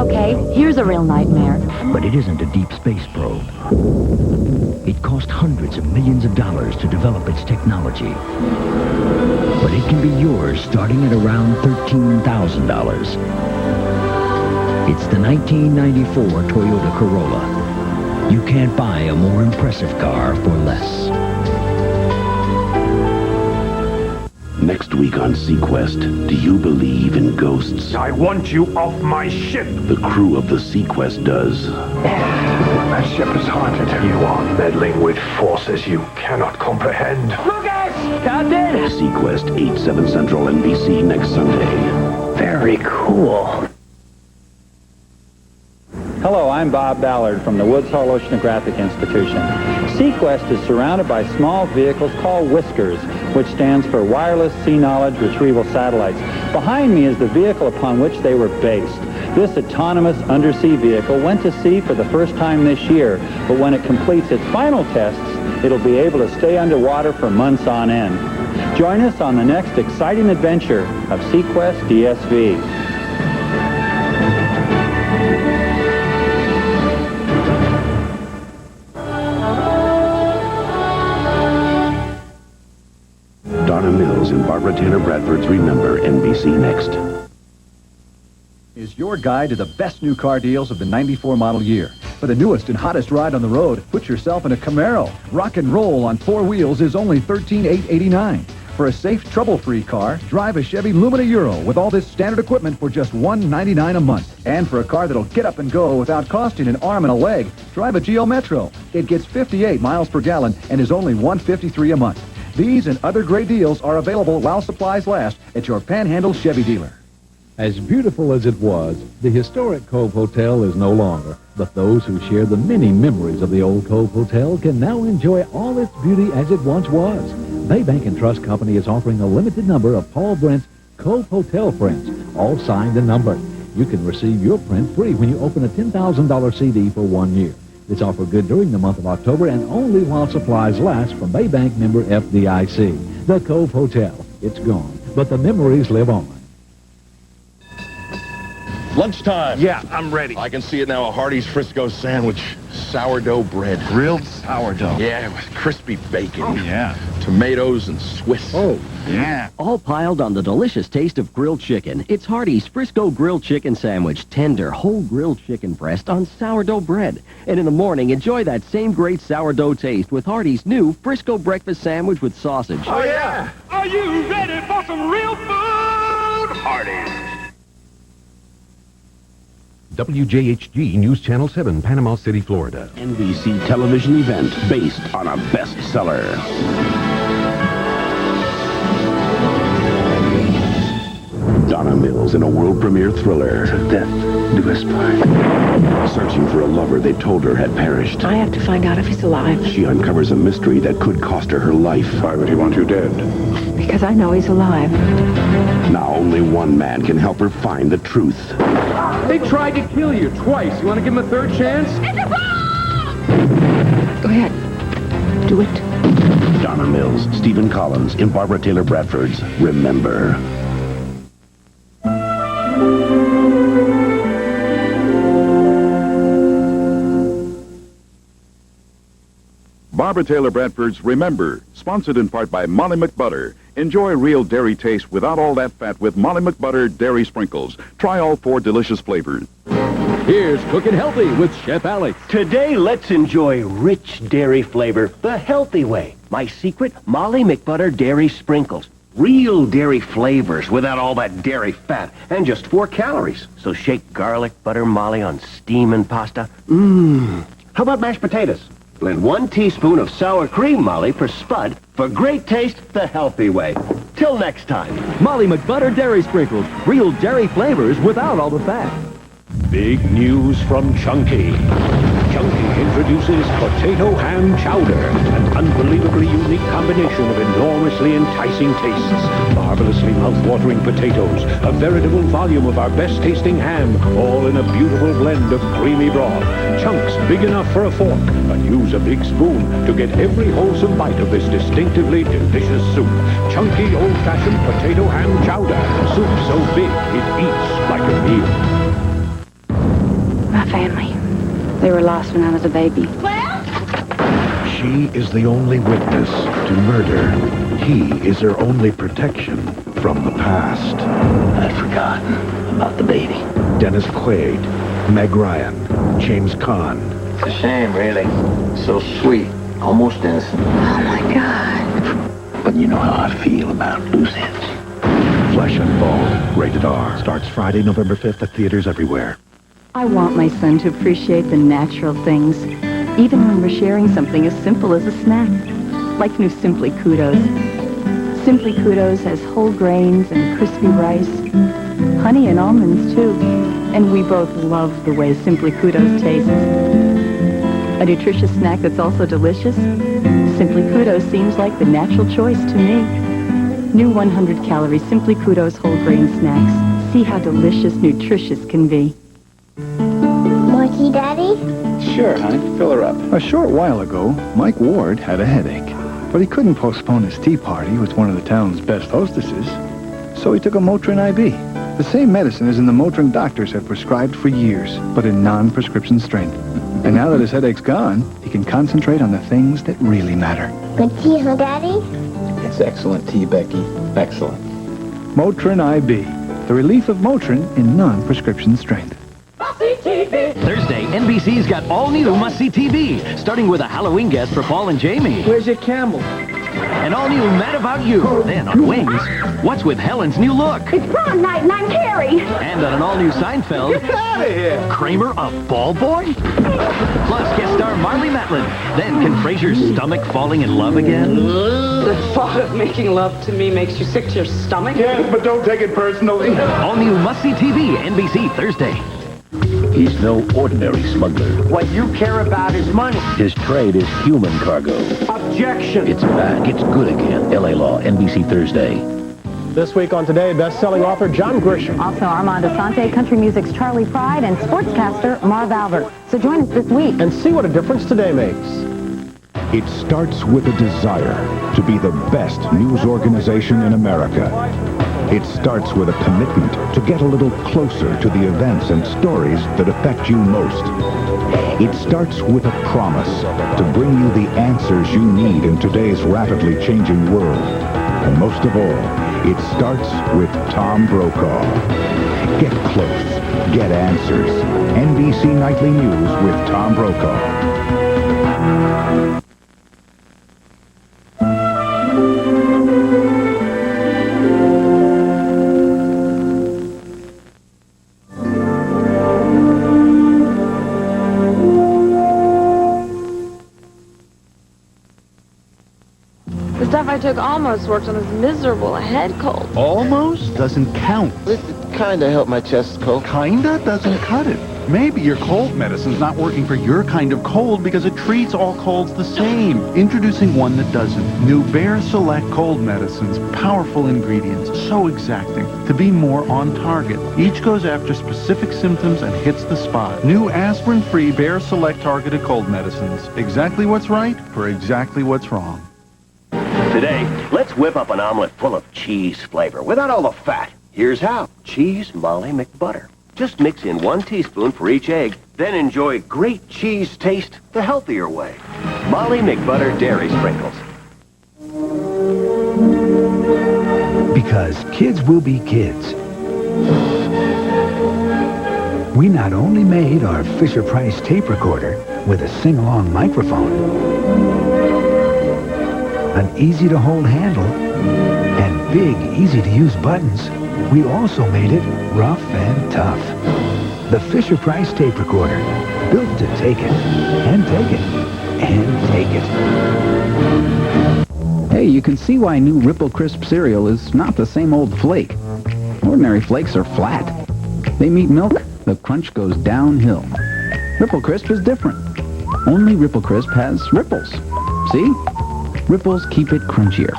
okay? Here's a real nightmare. But it isn't a deep space probe. It cost hundreds of millions of dollars to develop its technology. But it can be yours starting at around $13,000. It's the 1994 Toyota Corolla. You can't buy a more impressive car for less. Next week on seaQuest, do you believe in ghosts? I want you off my ship! The crew of the seaQuest does. That ship is haunted. You are meddling with forces you cannot comprehend. Lucas! Captain! seaQuest, 8/7 Central, NBC, next Sunday. Very cool. Hello, I'm Bob Ballard from the Woods Hole Oceanographic Institution. seaQuest is surrounded by small vehicles called Whiskers, which stands for Wireless Sea Knowledge Retrieval Satellites. Behind me is the vehicle upon which they were based. This autonomous undersea vehicle went to sea for the first time this year, but when it completes its final tests, it'll be able to stay underwater for months on end. Join us on the next exciting adventure of seaQuest DSV. Donna Mills and Barbara Taylor Bradford's Remember, NBC next. Is your guide to the best new car deals of the '94 model year. For the newest and hottest ride on the road, put yourself in a Camaro. Rock and roll on 4 wheels is only $13,889. For a safe, trouble-free car, drive a Chevy Lumina Euro with all this standard equipment for just $199 a month. And for a car that'll get up and go without costing an arm and a leg, drive a Geo Metro. It gets 58 miles per gallon and is only $153 a month. These and other great deals are available while supplies last at your Panhandle Chevy dealer. As beautiful as it was, the historic Cove Hotel is no longer. But those who share the many memories of the old Cove Hotel can now enjoy all its beauty as it once was. Bay Bank and Trust Company is offering a limited number of Paul Brent's Cove Hotel prints, all signed and numbered. You can receive your print free when you open a $10,000 CD for 1 year. This offer good during the month of October and only while supplies last from Bay Bank member FDIC. The Cove Hotel. It's gone, but the memories live on. Lunchtime. Yeah, I'm ready. I can see it now, a Hardee's Frisco sandwich. Sourdough bread. Grilled sourdough. Yeah, with crispy bacon. Oh, yeah. Tomatoes and Swiss. Oh, yeah. All piled on the delicious taste of grilled chicken. It's Hardee's Frisco Grilled Chicken Sandwich. Tender, whole grilled chicken breast on sourdough bread. And in the morning, enjoy that same great sourdough taste with Hardee's new Frisco Breakfast Sandwich with sausage. Oh, yeah. Are you ready for some real food? Hardee's. WJHG News Channel 7, Panama City, Florida. NBC television event based on a bestseller. Donna Mills in a world premiere thriller. To death do us part. Searching for a lover they told her had perished. I have to find out if he's alive. She uncovers a mystery that could cost her life. Why would he want you dead? Because I know he's alive. Now only one man can help her find the truth. They tried to kill you twice. You want to give him a third chance? It's a bomb! Go ahead. Do it. Donna Mills, Stephen Collins in Barbara Taylor Bradford's Remember. Barbara Taylor Bradford's Remember, sponsored in part by Molly McButter. Enjoy real dairy taste without all that fat with Molly McButter Dairy Sprinkles. Try all 4 delicious flavors. Here's Cookin' Healthy with Chef Alex. Today, let's enjoy rich dairy flavor the healthy way. My secret, Molly McButter Dairy Sprinkles. Real dairy flavors without all that dairy fat and just 4 calories. So shake garlic butter Molly on steaming pasta. How about mashed potatoes? Blend 1 teaspoon of sour cream Molly per spud for great taste the healthy way. Till next time. Molly McButter Dairy Sprinkles. Real dairy flavors without all the fat. Big news from Chunky. Chunky introduces potato ham chowder, an unbelievably unique combination of enormously enticing tastes, marvelously mouth-watering potatoes, a veritable volume of our best-tasting ham, all in a beautiful blend of creamy broth. Chunks big enough for a fork, but use a big spoon to get every wholesome bite of this distinctively delicious soup. Chunky old-fashioned potato ham chowder, soup so big it eats like a meal. They were lost when I was a baby. She is the only witness to murder. He is her only protection from the past. I'd forgotten about the baby. Dennis Quaid, Meg Ryan, James Caan. It's a shame, really. So sweet. Almost innocent. Oh, my God. But you know how I feel about loose ends. Flesh and Bone, rated R. Starts Friday, November 5th at theaters everywhere. I want my son to appreciate the natural things, even when we're sharing something as simple as a snack, like new Simply Kudos. Simply Kudos has whole grains and crispy rice, honey and almonds too, and we both love the way Simply Kudos tastes. A nutritious snack that's also delicious? Simply Kudos seems like the natural choice to me. New 100-calorie Simply Kudos whole grain snacks. See how delicious, nutritious can be. More tea, Daddy? Sure, honey. Fill her up. A short while ago, Mike Ward had a headache. But he couldn't postpone his tea party with one of the town's best hostesses. So he took a Motrin IB. The same medicine as in the Motrin doctors have prescribed for years, but in non-prescription strength. And now that his headache's gone, he can concentrate on the things that really matter. Good tea, huh, Daddy? It's excellent tea, Becky. Excellent. Motrin IB. The relief of Motrin in non-prescription strength. Thursday, NBC's got all-new must-see TV, starting with a Halloween guest for Paul and Jamie. Where's your camel? An all-new Mad About You. Then on Wings, what's with Helen's new look? It's prom night and I'm Carrie. And on an all-new Seinfeld, Get out of here! Kramer a ball boy? Plus guest star Marley Matlin. Then can Frasier's stomach falling in love again? The thought of making love to me makes you sick to your stomach? Yes, but don't take it personally. All-new must-see TV, NBC, Thursday. He's no ordinary smuggler. What you care about is money. His trade is human cargo. Objection. It's back. It's good again. L.A. Law, NBC Thursday. This week on Today, best-selling author John Grisham. Also Armand Asante, country music's Charlie Pride, and sportscaster Marv Albert. So join us this week. And see what a difference today makes. It starts with a desire to be the best news organization in America. It starts with a commitment to get a little closer to the events and stories that affect you most. It starts with a promise to bring you the answers you need in today's rapidly changing world. And most of all, it starts with Tom Brokaw. Get close. Get answers. NBC Nightly News with Tom Brokaw. The stuff I took almost worked on this miserable head cold. Almost doesn't count. This kinda helped my chest cold. Kinda doesn't cut it. Maybe your cold medicine's not working for your kind of cold because it treats all colds the same. Introducing one that doesn't. New Bayer Select cold medicines. Powerful ingredients. So exacting. To be more on target. Each goes after specific symptoms and hits the spot. New aspirin-free Bayer Select targeted cold medicines. Exactly what's right for exactly what's wrong. Today, let's whip up an omelet full of cheese flavor without all the fat. Here's how. Cheese Molly McButter. Just mix in 1 teaspoon for each egg, then enjoy great cheese taste the healthier way. Molly McButter Dairy Sprinkles. Because kids will be kids. We not only made our Fisher-Price tape recorder with a sing-along microphone, an easy-to-hold handle, and big, easy-to-use buttons, we also made it rough and tough. The Fisher-Price tape recorder, built to take it, and take it, and take it. Hey, you can see why new Ripple Crisp cereal is not the same old flake. Ordinary flakes are flat. They meet milk, the crunch goes downhill. Ripple Crisp is different. Only Ripple Crisp has ripples. See? Ripples keep it crunchier.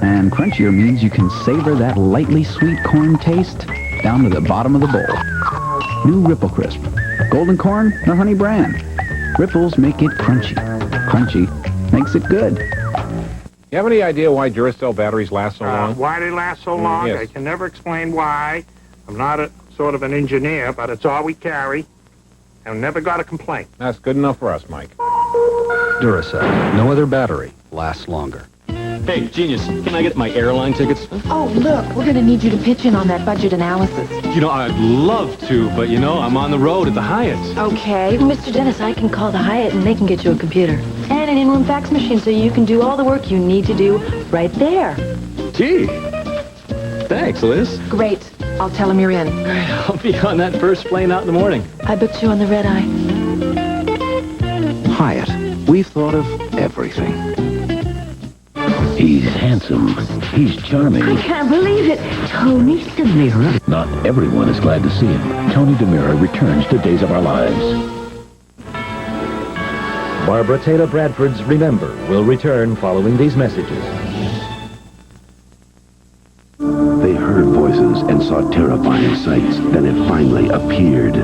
And crunchier means you can savor that lightly sweet corn taste down to the bottom of the bowl. New Ripple Crisp. Golden corn or honey bran. Ripples make it crunchy. Crunchy makes it good. You have any idea why Duracell batteries last so long? Why they last so long, yes. I can never explain why. I'm not a sort of an engineer, but it's all we carry. and never got a complaint. That's good enough for us, Mike. Duracell. No other battery lasts longer. Hey, genius, can I get my airline tickets? Oh, look, we're going to need you to pitch in on that budget analysis. You know, I'd love to, but you know, I'm on the road at the Hyatt. Okay. Mr. Dennis, I can call the Hyatt and they can get you a computer. And an in-room fax machine so you can do all the work you need to do right there. Gee, thanks, Liz. Great. I'll tell them you're in. I'll be on that first plane out in the morning. I booked you on the red eye. Hyatt. We've thought of everything. He's handsome. He's charming. I can't believe it. Tony DeMira. Not everyone is glad to see him. Tony DeMira returns to Days of Our Lives. Barbara Taylor Bradford's Remember will return following these messages. They heard voices and saw terrifying sights. Then it finally appeared.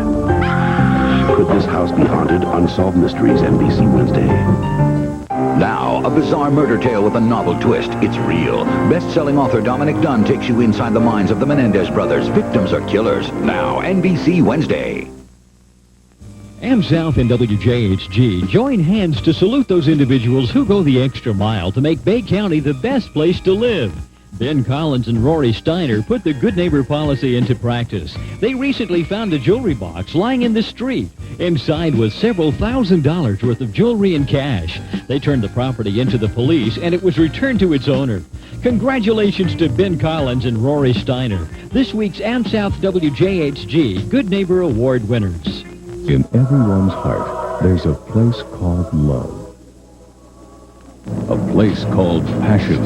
Could this house be haunted? Unsolved Mysteries, NBC Wednesday. Now, a bizarre murder tale with a novel twist. It's real. Best-selling author Dominic Dunn takes you inside the minds of the Menendez brothers. Victims are killers. Now, NBC Wednesday. AmSouth and WJHG join hands to salute those individuals who go the extra mile to make Bay County the best place to live. Ben Collins and Rory Steiner put the good neighbor policy into practice. They recently found a jewelry box lying in the street. Inside was several $1,000s worth of jewelry and cash. They turned the property into the police, and it was returned to its owner. Congratulations to Ben Collins and Rory Steiner, this week's AmSouth WJHG Good Neighbor Award winners. In everyone's heart, there's a place called love. A place called passion.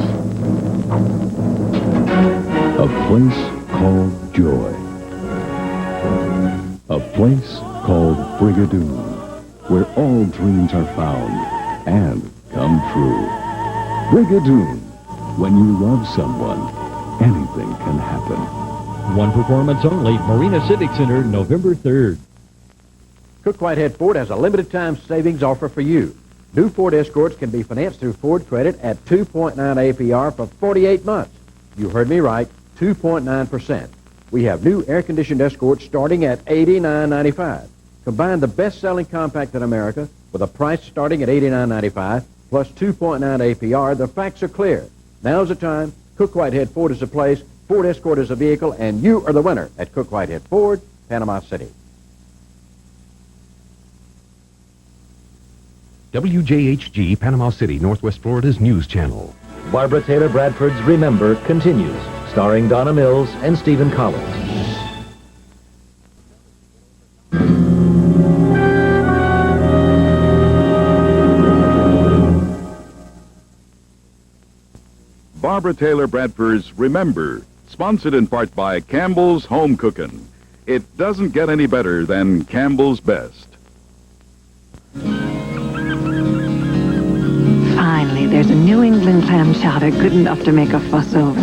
A place called joy. A place called Brigadoon, where all dreams are found and come true. Brigadoon, when you love someone, anything can happen. One performance only, Marina Civic Center, November 3rd. Cook Whitehead Ford has a limited time savings offer for you. New Ford Escorts can be financed through Ford Credit at 2.9 APR for 48 months. You heard me right, 2.9%. We have new air-conditioned Escorts starting at $89.95. Combine the best-selling compact in America with a price starting at $89.95 plus 2.9 APR. The facts are clear. Now's the time. Cook Whitehead Ford is the place. Ford Escort is the vehicle, and you are the winner at Cook Whitehead Ford, Panama City. WJHG, Panama City, Northwest Florida's news channel. Barbara Taylor Bradford's Remember continues, starring Donna Mills and Stephen Collins. Barbara Taylor Bradford's Remember, sponsored in part by Campbell's Home Cookin'. It doesn't get any better than Campbell's Best. Finally, there's a New England clam chowder good enough to make a fuss over.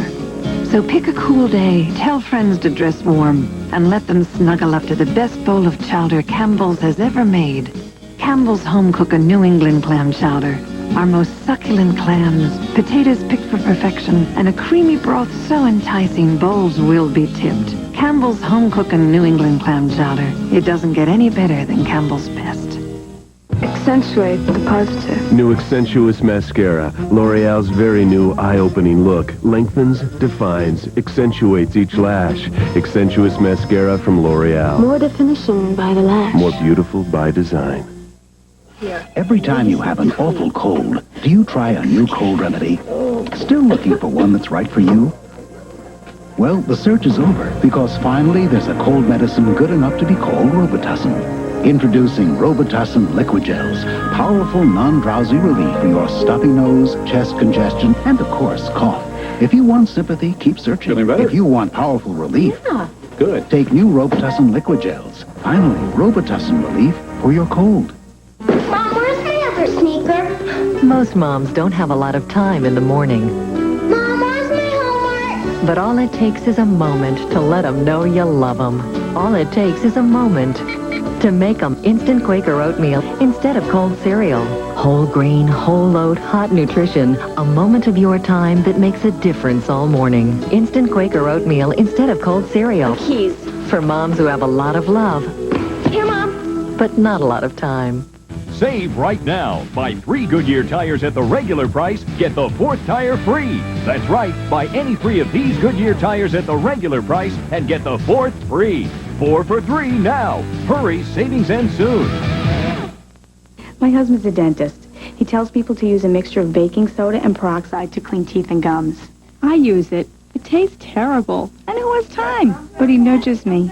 So pick a cool day, tell friends to dress warm, and let them snuggle up to the best bowl of chowder Campbell's has ever made. Campbell's Home Cookin' New England Clam Chowder. Our most succulent clams, potatoes picked for perfection, and a creamy broth so enticing bowls will be tipped. Campbell's Home Cookin' New England Clam Chowder. It doesn't get any better than Campbell's Best. Accentuate the positive. New Accentuous Mascara. L'Oreal's very new eye-opening look. Lengthens, defines, accentuates each lash. Accentuous Mascara from L'Oreal. More definition by the lash. More beautiful by design. Every time you have an awful cold, do you try a new cold remedy? Still looking for one that's right for you? Well, the search is over, because finally there's a cold medicine good enough to be called Robitussin. Introducing Robitussin Liquid Gels, powerful non-drowsy relief for your stuffy nose, chest congestion, and of course, cough. If you want sympathy, keep searching. Feeling better? If you want powerful relief, Good. take new Robitussin Liquid Gels. Finally, Robitussin relief for your cold. Mom, where's my other sneaker? Most moms don't have a lot of time in the morning. Mom, where's my homework? But all it takes is a moment to let them know you love them. All it takes is a moment to make them instant Quaker oatmeal instead of cold cereal. Whole grain, whole oat, hot nutrition. A moment of your time that makes a difference all morning. Instant Quaker oatmeal instead of cold cereal. Keys. For moms who have a lot of love. Here, Mom. but not a lot of time. Save right now. Buy 3 Goodyear tires at the regular price, get the 4th tire free. That's right. Buy any 3 of these Goodyear tires at the regular price and get the 4th free. 4 for 3 now. Hurry, savings end soon. My husband's a dentist. He tells people to use a mixture of baking soda and peroxide to clean teeth and gums. I use it. It tastes terrible. And who has time? But he nudges me.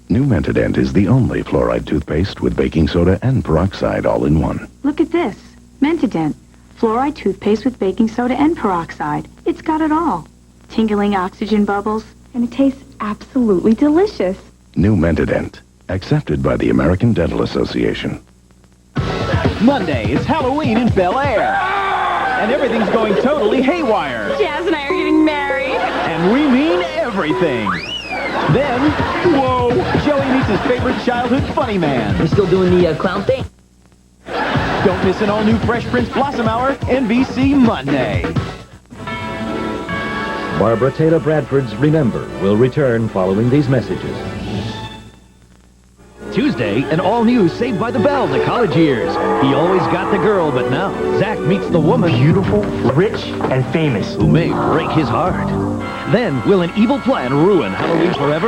New Mentadent is the only fluoride toothpaste with baking soda and peroxide all in one. Look at this. Mentadent. Fluoride toothpaste with baking soda and peroxide. It's got it all. Tingling oxygen bubbles. And it tastes absolutely delicious. New Mentadent. Accepted by the American Dental Association. Monday, it's Halloween in Bel Air. And everything's going totally haywire. Jazz and I are getting married. And we mean everything. Then, whoa, Joey meets his favorite childhood funny man. You still doing the clown thing? Don't miss an all-new Fresh Prince Blossom Hour, NBC Monday. Barbara Taylor Bradford's Remember will return following these messages. Tuesday, an all-new Saved by the Bell, the college years. He always got the girl, but now Zach meets the woman. Beautiful, rich, and famous. Who may break his heart. Then, will an evil plan ruin Halloween forever?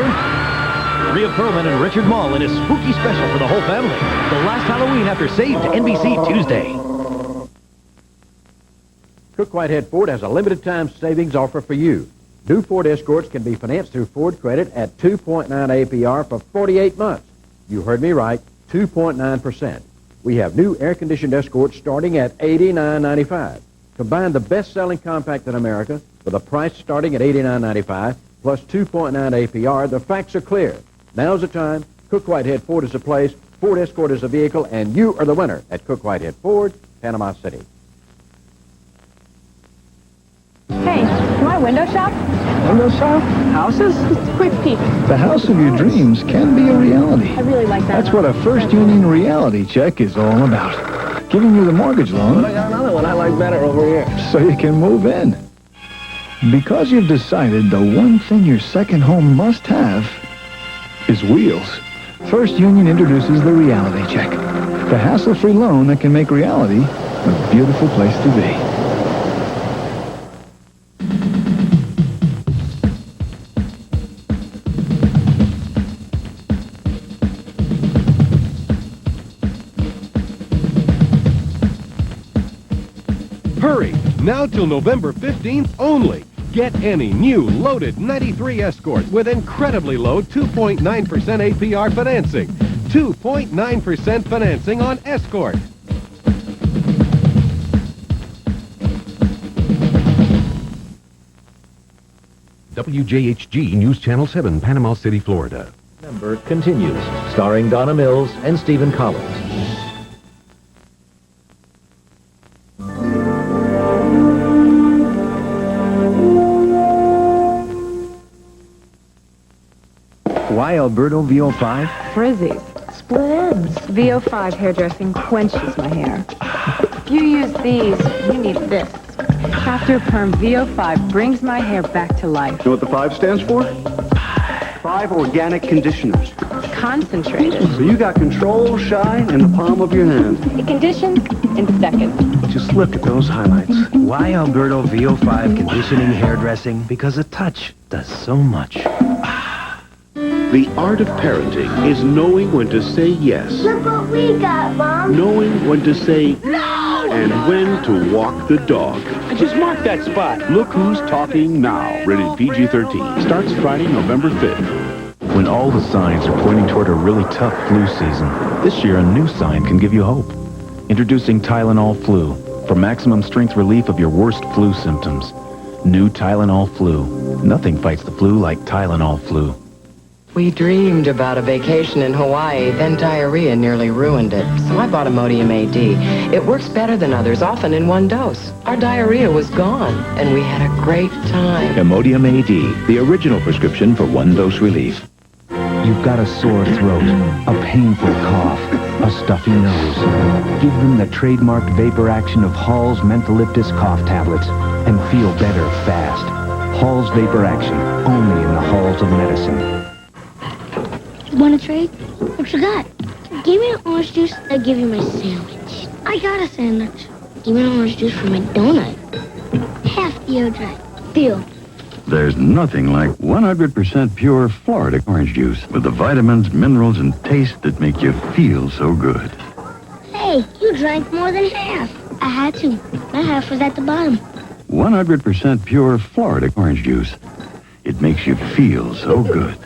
Rhea Perlman and Richard Mall in a spooky special for the whole family. The last Halloween after Saved, NBC Tuesday. Cook Whitehead Ford has a limited time savings offer for you. New Ford Escorts can be financed through Ford Credit at 2.9 APR for 48 months. You heard me right, 2.9%. We have new air-conditioned Escorts starting at $89.95. Combine the best-selling compact in America with a price starting at $89.95 plus 2.9 APR. The facts are clear. Now's the time. Cook Whitehead Ford is the place. Ford Escort is the vehicle, and you are the winner at Cook Whitehead Ford, Panama City. Hey, can I window shop? Window shop? Houses? Just a quick peek. The house of your dreams can be a reality. I really like that. That's what a First Union reality check is all about. Giving you the mortgage loan. But I got another one I like better over here. So you can move in. Because you've decided the one thing your second home must have is wheels. First Union introduces the reality check. The hassle-free loan that can make reality a beautiful place to be. Hurry! Now till November 15th only. Get any new loaded 93 Escort with incredibly low 2.9% APR financing. 2.9% financing on Escort. WJHG News Channel 7, Panama City, Florida. Remember continues, starring Donna Mills and Stephen Collins. Why Alberto VO5? Frizzies. Split ends. VO5 hairdressing quenches my hair. If you use these, you need this. After Perm VO5 brings my hair back to life. Know what the 5 stands for? 5 organic conditioners. Concentrated. So you got control, shine, in the palm of your hand. It conditions in seconds. Just look at those highlights. Why Alberto VO5 conditioning hairdressing? Because a touch does so much. The art of parenting is knowing when to say yes. Look what we got, Mom. Knowing when to say no! And when to walk the dog. I just marked that spot. Look Who's Talking Now, rated PG-13. Starts Friday, November 5th. When all the signs are pointing toward a really tough flu season, this year a new sign can give you hope. Introducing Tylenol Flu for maximum strength relief of your worst flu symptoms. New Tylenol Flu. Nothing fights the flu like Tylenol Flu. We dreamed about a vacation in Hawaii, then diarrhea nearly ruined it. So I bought Imodium AD. It works better than others, often in one dose. Our diarrhea was gone, and we had a great time. Imodium AD, the original prescription for one-dose relief. You've got a sore throat, a painful cough, a stuffy nose. Give them the trademarked vapor action of Hall's Mentholyptus cough tablets and feel better fast. Hall's Vapor Action, only in the halls of medicine. Want to trade? What you got? Give me an orange juice, I'll give you my sandwich. I got a sandwich. Give me an orange juice for my donut. Half deodorant. Deal. There's nothing like 100% pure Florida orange juice with the vitamins, minerals, and taste that make you feel so good. Hey, you drank more than half. I had to. My half was at the bottom. 100% pure Florida orange juice. It makes you feel so good.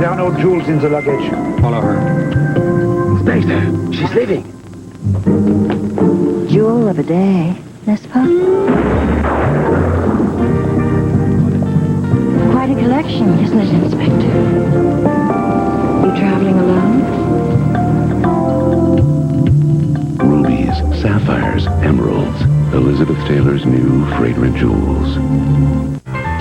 There are no jewels in the luggage. Follow her. Inspector, she's leaving. Jewel of a day, n'est-ce pas? Quite a collection, isn't it, Inspector? You traveling alone? Rubies, sapphires, emeralds. Elizabeth Taylor's new fragrant jewels.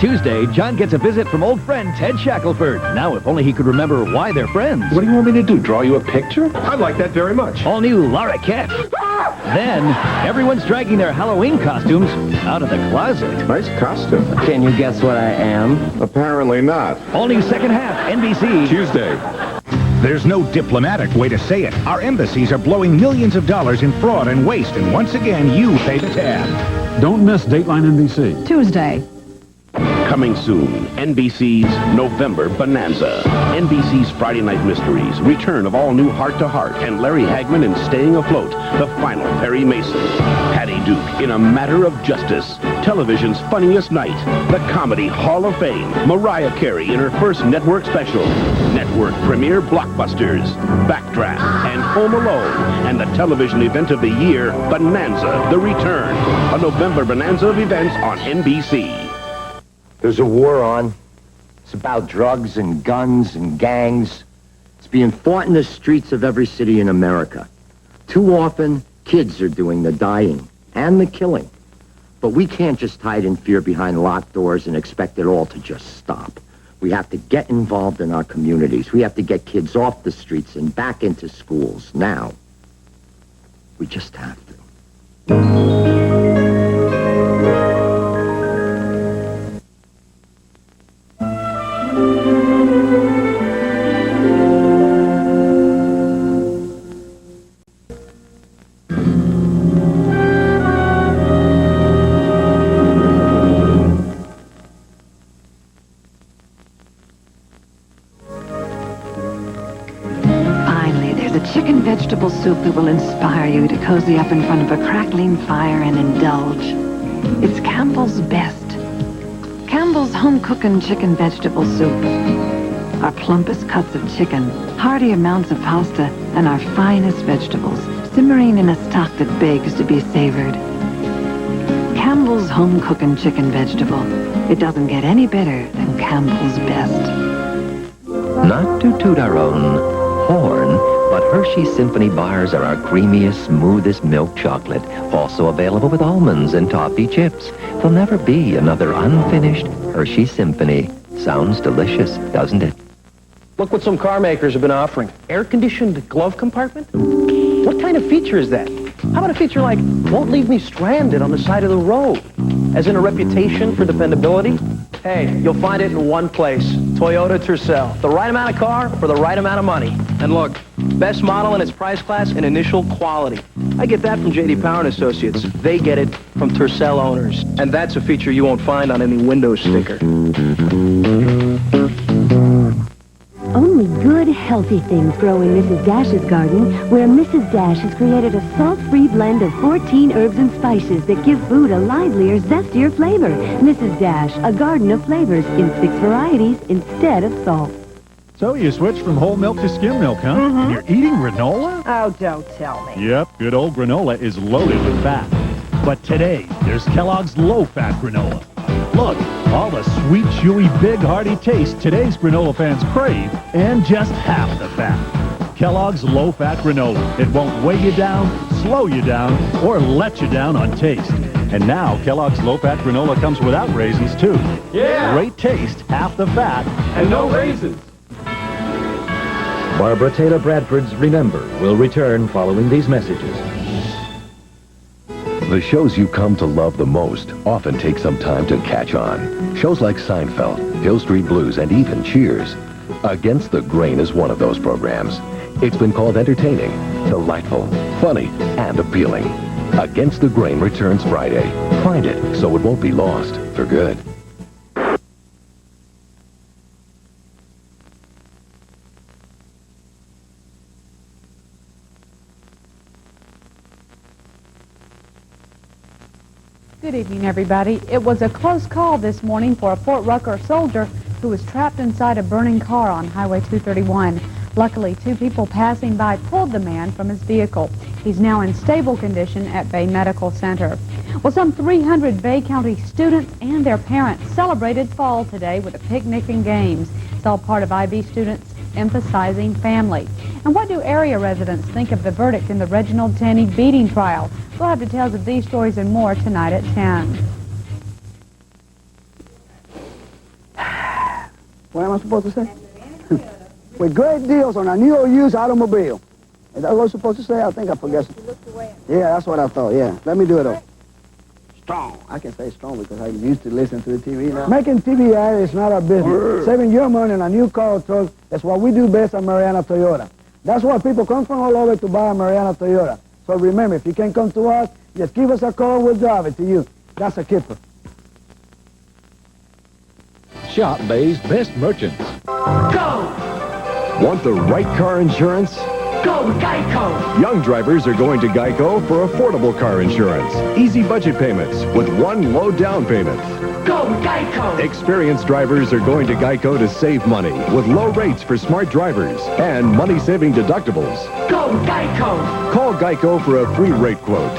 Tuesday, John gets a visit from old friend Ted Shackelford. Now, if only he could remember why they're friends. What do you want me to do, draw you a picture? I'd like that very much. All new Laura Kett. Then, everyone's dragging their Halloween costumes out of the closet. Nice costume. Can you guess what I am? Apparently not. All new second half, NBC. Tuesday. There's no diplomatic way to say it. Our embassies are blowing millions of dollars in fraud and waste, and once again, you pay the tab. Don't miss Dateline NBC. Tuesday. Coming soon, NBC's November Bonanza. NBC's Friday Night Mysteries, return of all new Heart to Heart, and Larry Hagman in Staying Afloat, the final Perry Mason. Patty Duke in A Matter of Justice, television's funniest night, the Comedy Hall of Fame, Mariah Carey in her first network special, network premiere blockbusters, Backdraft, and Home Alone, and the television event of the year, Bonanza, The Return, a November Bonanza of events on NBC. There's a war on. It's about drugs and guns and gangs. It's being fought in the streets of every city in America. Too often, kids are doing the dying and the killing. But we can't just hide in fear behind locked doors and expect it all to just stop. We have to get involved in our communities. We have to get kids off the streets and back into schools now. We just have to. Chicken vegetable soup that will inspire you to cozy up in front of a crackling fire and indulge. It's Campbell's Best. Campbell's home-cooking chicken vegetable soup. Our plumpest cuts of chicken, hearty amounts of pasta, and our finest vegetables, simmering in a stock that begs to be savored. Campbell's home-cooking chicken vegetable. It doesn't get any better than Campbell's Best. Not to toot our own horn, but Hershey's Symphony bars are our creamiest, smoothest milk chocolate, also available with almonds and toffee chips. There'll never be another unfinished Hershey's Symphony. Sounds delicious, doesn't it? Look what some car makers have been offering. Air-conditioned glove compartment? What kind of feature is that? How about a feature like, won't leave me stranded on the side of the road? As in a reputation for dependability? Hey, you'll find it in one place. Toyota Tercel. The right amount of car for the right amount of money. And look, best model in its price class and initial quality. I get that from J.D. Power and Associates. They get it from Tercel owners. And that's a feature you won't find on any Windows sticker. Only good, healthy things grow in Mrs. Dash's garden, where Mrs. Dash has created a salt-free blend of 14 herbs and spices that give food a livelier, zestier flavor. Mrs. Dash, a garden of flavors in 6 varieties instead of salt. So you switched from whole milk to skim milk, huh? And you're eating granola? Oh, don't tell me. Yep, good old granola is loaded with fat. But today, there's Kellogg's low-fat granola. Look, all the sweet, chewy, big, hearty taste today's granola fans crave, and just half the fat. Kellogg's low-fat granola. It won't weigh you down, slow you down, or let you down on taste. And now, Kellogg's low-fat granola comes without raisins, too. Yeah! Great taste, half the fat, And no raisins. Barbara Taylor Bradford's Remember will return following these messages. The shows you come to love the most often take some time to catch on. Shows like Seinfeld, Hill Street Blues, and even Cheers. Against the Grain is one of those programs. It's been called entertaining, delightful, funny, and appealing. Against the Grain returns Friday. Find it so it won't be lost for good. Good evening, everybody. It was a close call this morning for a Fort Rucker soldier who was trapped inside a burning car on Highway 231. Luckily, 2 people passing by pulled the man from his vehicle. He's now in stable condition at Bay Medical Center. Well, some 300 Bay County students and their parents celebrated fall today with a picnic and games. It's all part of IB students emphasizing family. And what do area residents think of the verdict in the Reginald Tenney beating trial? We'll have details of these stories and more tonight at 10. What am I supposed to say? With great deals on a new or used automobile. Is that what I was supposed to say? I think I forgot. Yeah, that's what I thought, yeah. Let me do it up. Strong. I can say strong because I used to listen to the TV now. Making TV ads is not our business. Saving your money on a new car or truck is what we do best at Mariana Toyota. That's why people come from all over to buy a Mariana Toyota. So remember, if you can't come to us, just give us a call, we'll drive it to you. That's a keeper. Shop Bay's best merchants. Go! Want the right car insurance? Go Geico! Young drivers are going to Geico for affordable car insurance. Easy budget payments with one low down payment. Go Geico! Experienced drivers are going to Geico to save money with low rates for smart drivers and money-saving deductibles. Go Geico! Call Geico for a free rate quote.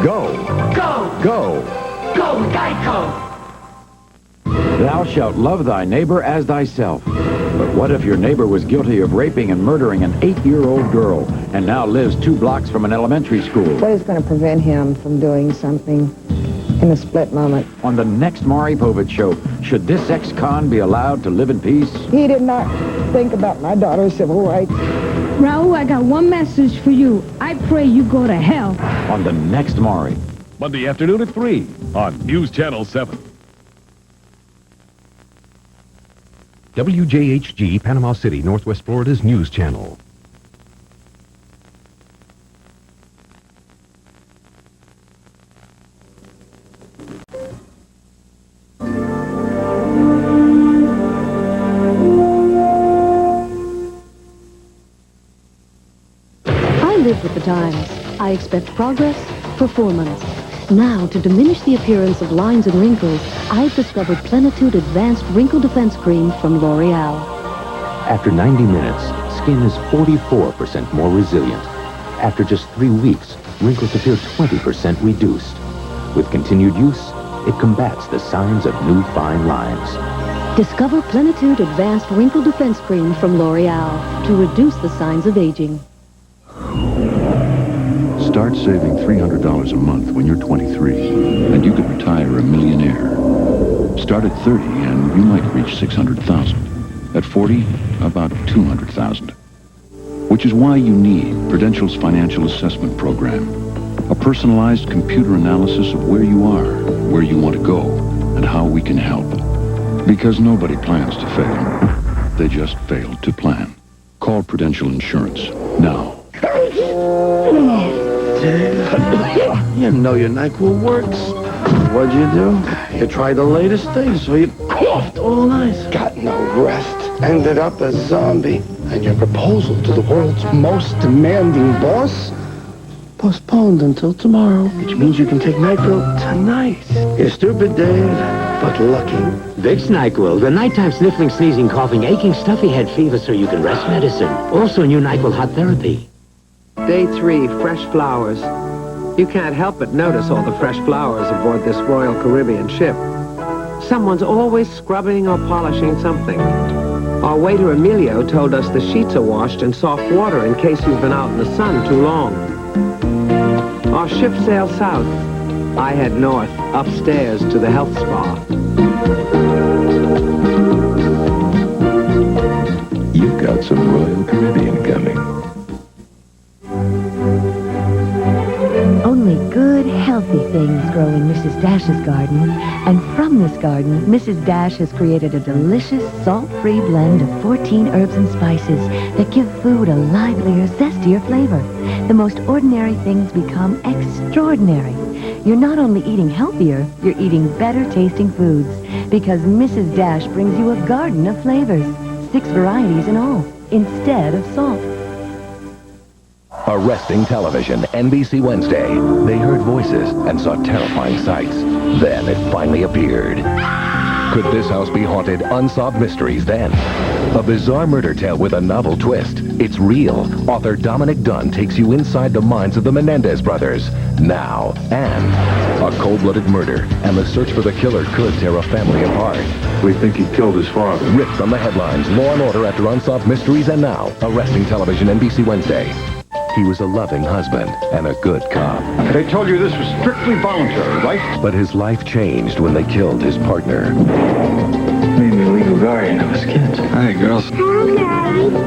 Go! Go! Go! Go Geico! Thou shalt love thy neighbor as thyself. But what if your neighbor was guilty of raping and murdering an 8-year-old girl and now lives 2 blocks from an elementary school? What is going to prevent him from doing something in a split moment? On the next Maury Povich Show, should this ex-con be allowed to live in peace? He did not think about my daughter's civil rights. Raul, I got one message for you. I pray you go to hell. On the next Maury. Monday afternoon at 3 on News Channel 7. WJHG, Panama City, Northwest Florida's news channel. I live with the times. I expect progress, performance. Now, to diminish the appearance of lines and wrinkles, I've discovered Plenitude Advanced Wrinkle Defense Cream from L'Oreal. After 90 minutes, skin is 44% more resilient. After just 3 weeks, wrinkles appear 20% reduced. With continued use, it combats the signs of new fine lines. Discover Plenitude Advanced Wrinkle Defense Cream from L'Oreal to reduce the signs of aging. Start saving $300 a month when you're 23, and you could retire a millionaire. Start at 30, and you might reach 600,000. At 40, about 200,000. Which is why you need Prudential's Financial Assessment Program. A personalized computer analysis of where you are, where you want to go, and how we can help. Because nobody plans to fail. They just fail to plan. Call Prudential Insurance now. You know your NyQuil works. What'd you do? You tried the latest thing, so you coughed all night. Got no rest. Ended up a zombie. And your proposal to the world's most demanding boss? Postponed until tomorrow, which means you can take NyQuil tonight. You're stupid, Dave, but lucky. Vicks NyQuil, the nighttime sniffling, sneezing, coughing, aching, stuffy head fever so you can rest medicine. Also new NyQuil Hot Therapy. Day 3, fresh flowers. You can't help but notice all the fresh flowers aboard this Royal Caribbean ship. Someone's always scrubbing or polishing something. Our waiter Emilio told us the sheets are washed in soft water in case you've been out in the sun too long. Our ship sailed south. I head north, upstairs to the health spa. You've got some Royal Caribbean coming. Only good, healthy things grow in Mrs. Dash's garden, and from this garden, Mrs. Dash has created a delicious, salt-free blend of 14 herbs and spices that give food a livelier, zestier flavor. The most ordinary things become extraordinary. You're not only eating healthier, you're eating better-tasting foods, because Mrs. Dash brings you a garden of flavors, 6 varieties in all, instead of salt. Arresting television, NBC Wednesday. They heard voices and saw terrifying sights. Then it finally appeared. Could this house be haunted? Unsolved mysteries then. A bizarre murder tale with a novel twist. It's real. Author Dominic Dunn takes you inside the minds of the Menendez brothers. Now, and a cold-blooded murder, and the search for the killer could tear a family apart. We think he killed his father. Ripped from the headlines, Law & Order after Unsolved Mysteries, and now, Arresting Television, NBC Wednesday. He was a loving husband and a good cop. They told you this was strictly voluntary, right? But his life changed when they killed his partner. Made me legal guardian of his kids. Hey, girls.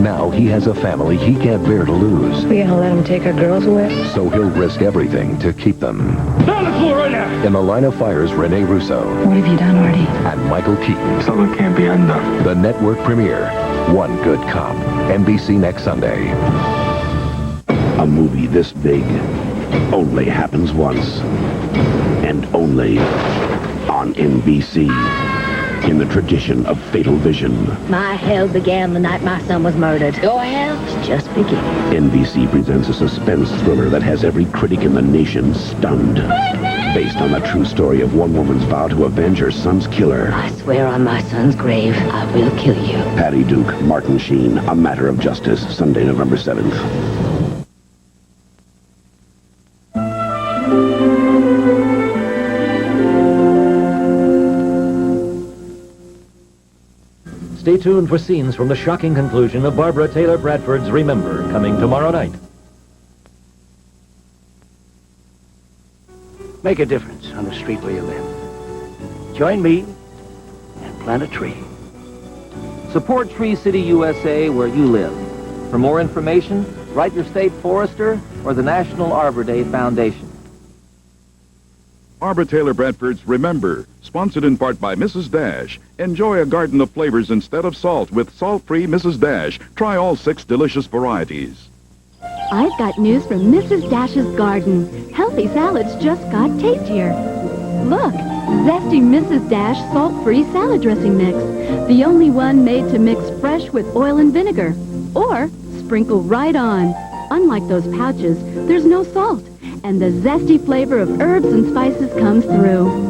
Now he has a family he can't bear to lose. We gonna let him take our girls away? So he'll risk everything to keep them. Down the floor right now! In the line of fire's Rene Russo. What have you done, Artie? And Michael Keaton. Something can't be undone. The network premiere, One Good Cop. NBC next Sunday. A movie this big only happens once, and only on NBC, in the tradition of Fatal Vision. My hell began the night my son was murdered. Your hell's just beginning. NBC presents a suspense thriller that has every critic in the nation stunned. Based on the true story of one woman's vow to avenge her son's killer. I swear on my son's grave, I will kill you. Patty Duke, Martin Sheen, A Matter of Justice, Sunday, November 7th. Stay tuned for scenes from the shocking conclusion of Barbara Taylor Bradford's Remember, coming tomorrow night. Make a difference on the street where you live. Join me and plant a tree. Support Tree City USA where you live. For more information, write your state forester or the National Arbor Day Foundation. Barbara Taylor Bradford's Remember, sponsored in part by Mrs. Dash. Enjoy a garden of flavors instead of salt with salt-free Mrs. Dash. Try all 6 delicious varieties. I've got news from Mrs. Dash's garden. Healthy salads just got tastier. Look, zesty Mrs. Dash salt-free salad dressing mix. The only one made to mix fresh with oil and vinegar. Or sprinkle right on. Unlike those pouches, there's no salt. And the zesty flavor of herbs and spices comes through.